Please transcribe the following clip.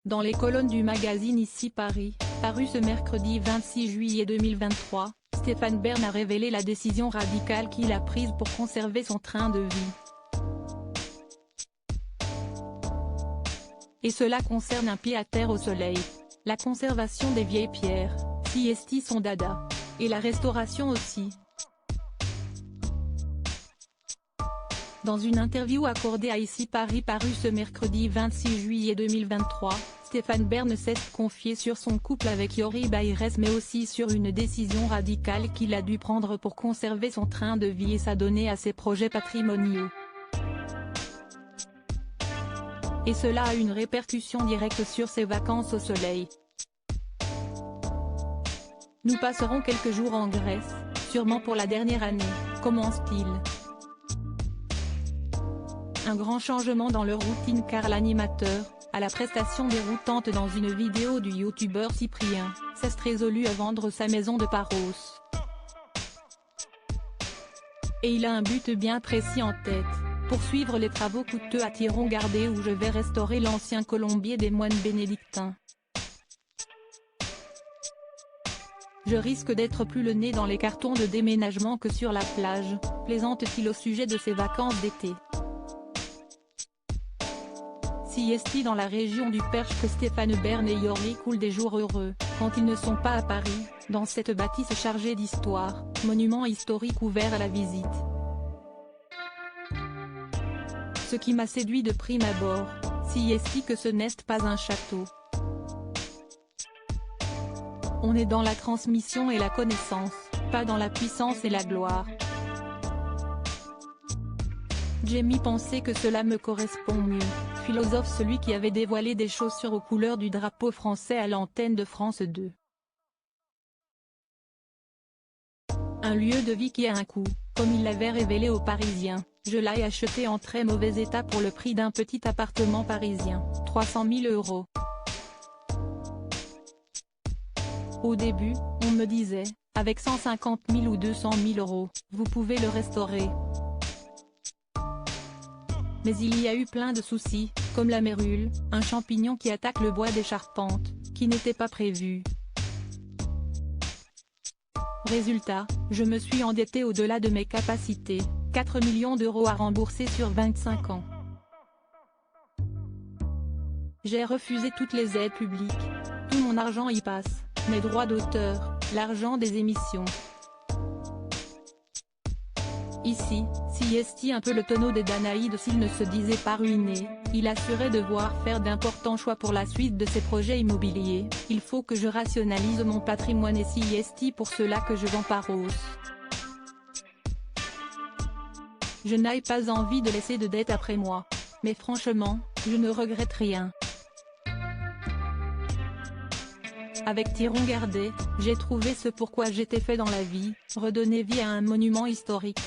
Dans les colonnes du magazine Ici Paris, paru ce mercredi 26 juillet 2023, Stéphane Bern a révélé la décision radicale qu'il a prise pour conserver son train de vie. Et cela concerne un pied-à-terre au soleil, la conservation des vieilles pierres, si esti son dada, et la restauration aussi. Dans une interview accordée à Ici Paris parue ce mercredi 26 juillet 2023, Stéphane Bern s'est confié sur son couple avec Yori Bayrès mais aussi sur une décision radicale qu'il a dû prendre pour conserver son train de vie et s'adonner à ses projets patrimoniaux. Et cela a une répercussion directe sur ses vacances au soleil. Nous passerons quelques jours en Grèce, sûrement pour la dernière année, commence-t-il. Un grand changement dans leur routine car l'animateur, à la prestation déroutante dans une vidéo du youtubeur Cyprien, s'est résolu à vendre sa maison de Paros. Et il a un but bien précis en tête, poursuivre les travaux coûteux à Thiron-Gardé où je vais restaurer l'ancien colombier des moines bénédictins. Je risque d'être plus le nez dans les cartons de déménagement que sur la plage, plaisante-t-il au sujet de ses vacances d'été. Si esti dans la région du Perche que Stéphane Bern et Yori coulent des jours heureux, quand ils ne sont pas à Paris, dans cette bâtisse chargée d'histoire, monument historique ouvert à la visite. Ce qui m'a séduit de prime abord, si esti que ce n'est pas un château. On est dans la transmission et la connaissance, pas dans la puissance et la gloire. Jamie pensait que cela me correspond mieux, philosophe celui qui avait dévoilé des chaussures aux couleurs du drapeau français à l'antenne de France 2. Un lieu de vie qui a un coût, comme il l'avait révélé aux Parisiens, je l'ai acheté en très mauvais état pour le prix d'un petit appartement parisien, 300 000 €. Au début, on me disait, avec 150 000 ou 200 000 €, vous pouvez le restaurer. Mais il y a eu plein de soucis, comme la mérule, un champignon qui attaque le bois des charpentes, qui n'était pas prévu. Résultat, je me suis endetté au-delà de mes capacités, 4 millions d'euros à rembourser sur 25 ans. J'ai refusé toutes les aides publiques, tout mon argent y passe, mes droits d'auteur, l'argent des émissions. Ici, si esti un peu le tonneau des Danaïdes s'il ne se disait pas ruiné, il assurait devoir faire d'importants choix pour la suite de ses projets immobiliers, il faut que je rationalise mon patrimoine et si esti pour cela que je vends Paros. Je n'ai pas envie de laisser de dettes après moi. Mais franchement, je ne regrette rien. Avec Thiron-Gardé, j'ai trouvé ce pourquoi j'étais fait dans la vie, redonner vie à un monument historique.